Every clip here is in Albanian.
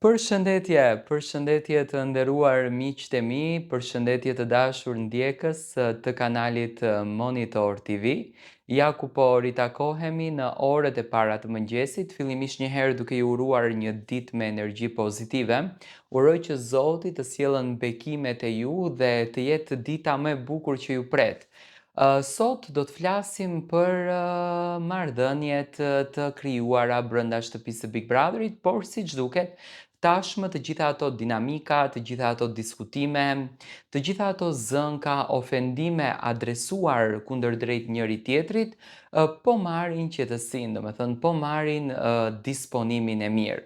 Përshëndetje të nderuar miqtë e mi, përshëndetje të dashur ndjekës të kanalit Monitor TV. Ja ku po ritakohemi në orët e para të mëngjesit, fillimisht njëherë duke ju uruar një ditë me energji pozitive. Uroj që Zoti të sjellën bekimet e ju dhe të jetë dita më e bukur që ju pret. Sot do të flasim për marrëdhëniet të krijuara brenda shtëpisë së Big Brotherit, por siç duket, tashmë të gjitha ato dinamika, të gjitha ato diskutime, të gjitha ato zënka, ofendime adresuar kundërdrejt njëri tjetrit, po marrin qetësinë, domethënë po marrin disponimin e mirë.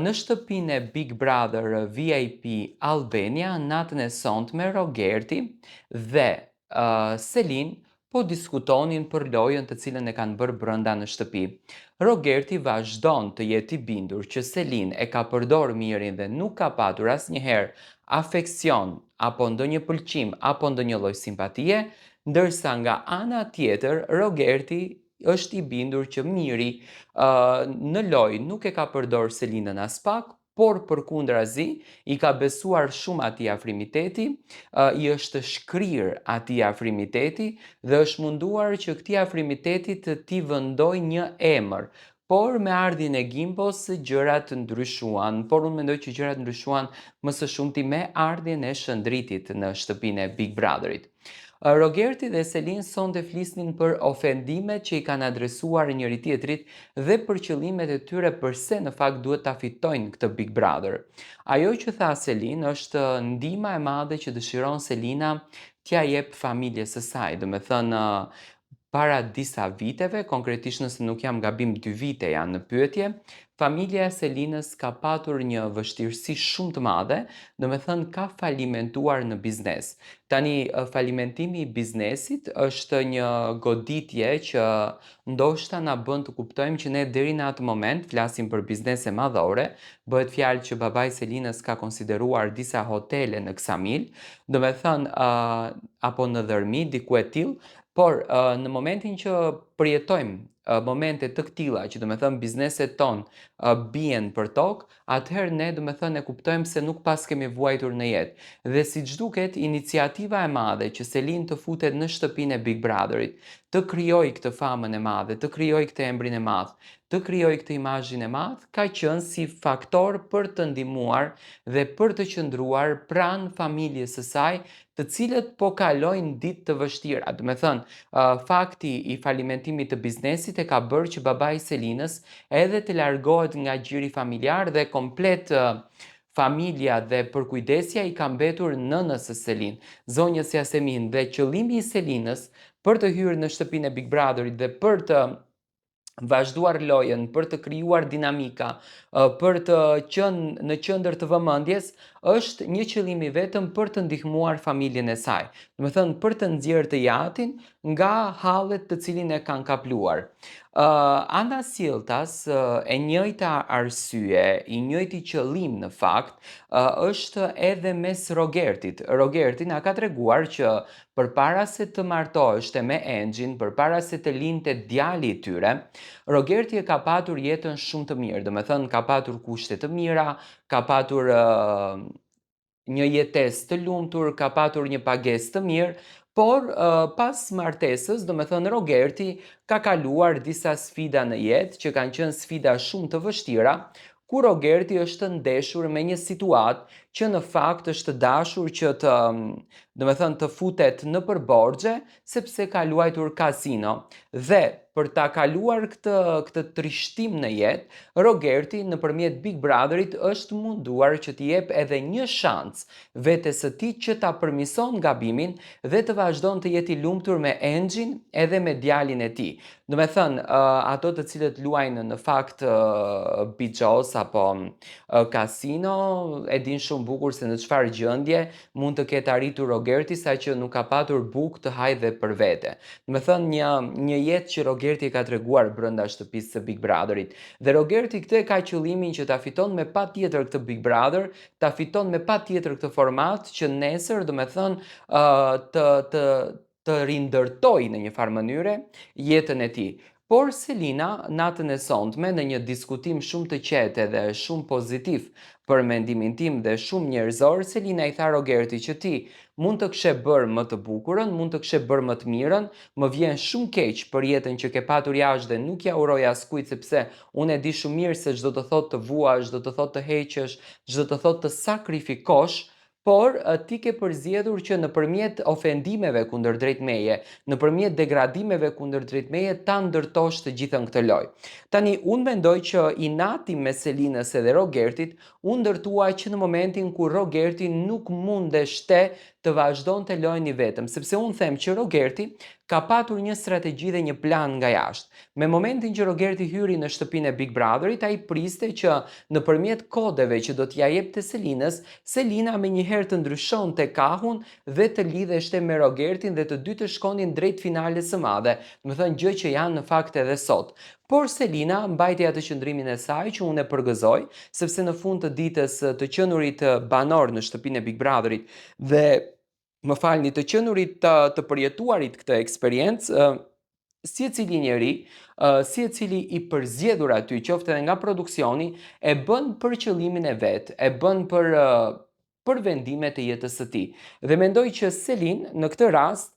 Në shtëpinë e Big Brother VIP Albania, natën e sonte Rogerti dhe Selin po diskutonin për lojën të cilën e kanë bërë brenda në shtëpi. Rogerti vazhdon të jetë i bindur që Selin e ka përdorur mirin dhe nuk ka patur asnjëherë afeksion apo ndonjë pëlqim apo ndonjë lloj simpatie, ndërsa nga ana tjetër Rogerti është i bindur që miri në lojë nuk e ka përdorur Selinën as pak, por përkundrazi i ka besuar shumë atij afrimiteti, i është shkrirë atij afrimiteti dhe është munduar që këtij afrimiteti të t'i vendojë një emër. Por me ardhjen e Gimbos gjërat ndryshuan, por unë mendoj që gjërat ndryshuan më së shumti me ardhjen e Shëndritit në shtëpinë e Big Brotherit. Rogerti dhe Selin sonte flisnin për ofendimet që i kanë adresuar njëri tjetrit dhe për qëllimet e tyre përse në fakt duhet ta fitojnë këtë Big Brother. Ajo që tha Selin është ndihma e madhe që dëshiron Selina t'ja jep familjes së saj, do me thënë para disa viteve, konkretisht nëse nuk jam gabim 2 vite janë në pyetje, familja e Selinës ka patur një vështirësi shumë të madhe, do me thënë ka falimentuar në biznes. Tani, falimentimi i biznesit është një goditje që ndoshta na bën të kuptojmë që ne deri në atë moment, flasim për biznese madhore, bëhet fjalë që babai Selinës ka konsideruar disa hotele në Ksamil, do me thënë apo në Dërmi, diku e tillë, por në momentin që përjetojmë momente të këtilla, që do me thënë bizneset ton bien për tokë, atëherë ne do me thënë e kuptojmë se nuk pas kemi vuajtur në jetë. Dhe siç duket, iniciativa e madhe që Selin të futet në shtëpinë e Big Brotherit, të krijojë këtë famën e madhe, të krijojë këtë emrin e madh, të krijojë këtë imazhin e madh, ka qenë si faktor për të ndihmuar dhe për të qëndruar pranë familjes së saj, të cilët po kalojnë ditë të vështira. Do me thënë, fakti i falimentimit të biznesit e ka bërë që babai i Selinës edhe të largohet nga gjiri familjar dhe komplet familja dhe përkujdesja i ka mbetur nënës së Selin, zonjës Yasemin, dhe qëllimi i Selinës për të hyrë në shtëpinë e Big Brotherit dhe për të vazhduar lojën, për të krijuar dinamika, për të qenë në qendër të vëmendjes, është një qëllim i vetëm për të ndihmuar familjen e saj. Do të thënë për të nxjerrë të jatin nga hallet të cilin e kanë kapluar. Ana sjelltas, e njëjta arsye, i njëjti qëllim në fakt, është edhe mes Rogertit. Rogerti na ka treguar që përpara se të martoheshte me Engjin, përpara se të lindte djali i tyre, Rogerti e ka patur jetën shumë të mirë, do me thënë ka patur kushte të mira, ka patur një jetesë të lumtur, ka patur një pagesë të mirë, por pas martesës, do me thënë Rogerti ka kaluar disa sfida në jetë, që kanë qenë sfida shumë të vështira, ku Rogerti është ndeshur me një situatë që në fakt është dashur që do me thënë të futet në përborgje, sepse ka luajtur kasino. Dhe për ta kaluar këtë trishtim në jetë, Rogerti nëpërmjet Big Brotherit është munduar që t'i jep edhe një shans vetes së tij që ta përmirëson gabimin dhe të vazhdon të jetë i lumtur me Engjin edhe me djalin e tij. Do me thënë, ato të cilët luajnë në fakt Bijos apo kasino, e din shumë bukur se në çfarë gjendje mund të ketë arritur Rogerti, saqë nuk ka patur bukë të hajë dhe për vete. Do me thënë një jetë që Rogerti ka treguar brenda shtëpisë së Big Brotherit. Dhe Rogerti këtë ka qëllimin që ta fiton me patjetër këtë Big Brother, ta fiton me patjetër këtë format që nesër, do me thënë, të rindërtoj në një farë mënyre jetën e tij. Por Selina, natën e sonte në një diskutim shumë të qetë dhe shumë pozitiv për mendimin tim dhe shumë njerëzor, Selina i tha Rogerti që ti mund të kishe bërë më të bukurën, mund të kishe bërë më të mirën, më vjen shumë keq për jetën që ke patur jashtë dhe nuk ja uroj askujt sepse unë e di shumë mirë se çdo të thotë të vuash, çdo të thotë të heqësh, çdo të thotë të sakrifikosh, por ti ke përzgjedhur që nëpërmjet ofendimeve kundër drejt meje, nëpërmjet degradimeve kundër drejt meje, ta ndërtosh të gjithën këtë lojë. Tani, unë mendoj që inati me Selinës edhe Rogertit u ndërtua që në momentin ku Rogerti nuk mundeshte të vazhdonte lojën i vetëm, sepse unë them që Rogerti ka patur një strategji dhe një plan nga jashtë. Me momentin që Rogerti hyri në shtëpinë e Big Brotherit, ai priste që nëpërmjet kodeve që do t'ja jepte Selinës, Selina menjëherë të ndryshonte kahun dhe të lidheshte me Rogertin dhe të dy të shkonin drejt finales së madhe, do të thënë gjë që janë në fakt edhe sot. Por Selina mbajti atë qëndrimin e saj që unë e përgëzoj, sepse në fund të ditës të qenurit banor në shtëpinë e Big Brotherit dhe më falni, të qenurit të përjetuarit këtë eksperiencë, secili njeri, secili i përzgjedhur aty, qoftë edhe nga produksioni, e bën për qëllimin e vet, e bën për vendimet e jetës së tij. Dhe mendoj që Selin në këtë rast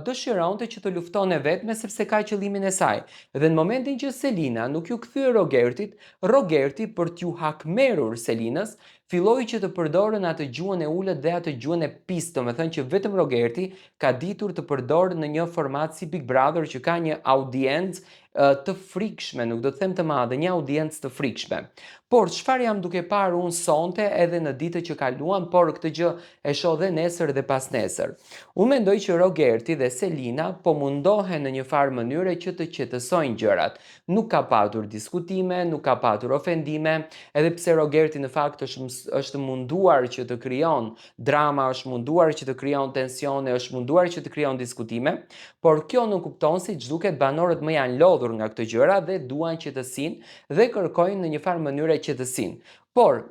dëshironte që të luftonte vetme sepse ka qëllimin e saj. Dhe në momentin që Selina nuk ju kthye Rogertit, Rogerti për t'ju hakmerrur Selinës, filloi që të përdorën atë gjuhën e ulët dhe atë gjuhën e pistë, domethënë që vetëm Rogerti ka ditur të përdorë në një format si Big Brother që ka një audiencë të frikshme, nuk do të them të madhe, një audiencë të frikshme. Por çfarë jam duke parë unë sonte edhe në ditët që kaluan, por këtë gjë e shoh dhe nesër dhe pas nesër. Unë mendoj që Rogerti dhe Selina po mundohen në një farë mënyre që të qetësojnë gjërat. Nuk ka patur diskutime, nuk ka patur ofendime, edhe pse Rogerti në fakt është munduar që të krijon drama, është munduar që të krijon tensione, është munduar që të krijon diskutime, por kjo nuk kupton se ç'duket banorët më janë lodhur nga këto gjëra dhe duan qetësinë dhe kërkojnë në një farë mënyre qetësinë. Por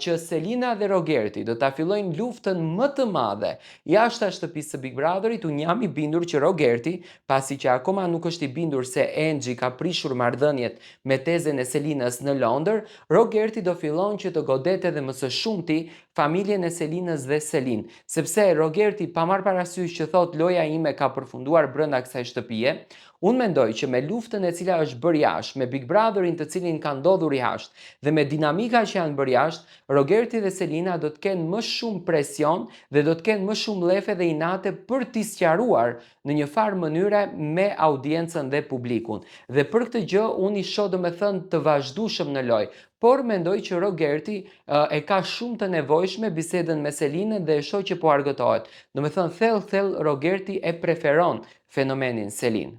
që Selina dhe Rogerti do ta fillojnë luftën më të madhe jashtë shtëpisë së Big Brotherit, unë jam i bindur që Rogerti, pasi që akoma nuk është i bindur se Angie ka prishur marrëdhëniet me tezën e Selinës në Londër, Rogerti do fillon që të godet edhe më së shumti familjen e Selinës dhe Selin, sepse Rogerti pa marrë parasysh që thot loja ime ka përfunduar brenda kësaj shtëpie, unë mendoj që me luftën e cila është bërë jashtë, me Big Brotherin të cilin ka ndodhur jashtë dhe me dinamika që janë bërë jashtë, Rogerti dhe Selina do të kenë më shumë presion dhe do të kenë më shumë lefe dhe inate për t'i sqaruar në një farë mënyre me audiencën dhe publikun. Dhe për këtë gjë unë i shoh domethënë të vazhdueshëm në lojë, por mendoj që Rogerti e ka shumë të nevojshme bisedën me Selinën dhe e shoh që po argëtohet. Domethënë thellë Rogerti e preferon fenomenin Selin.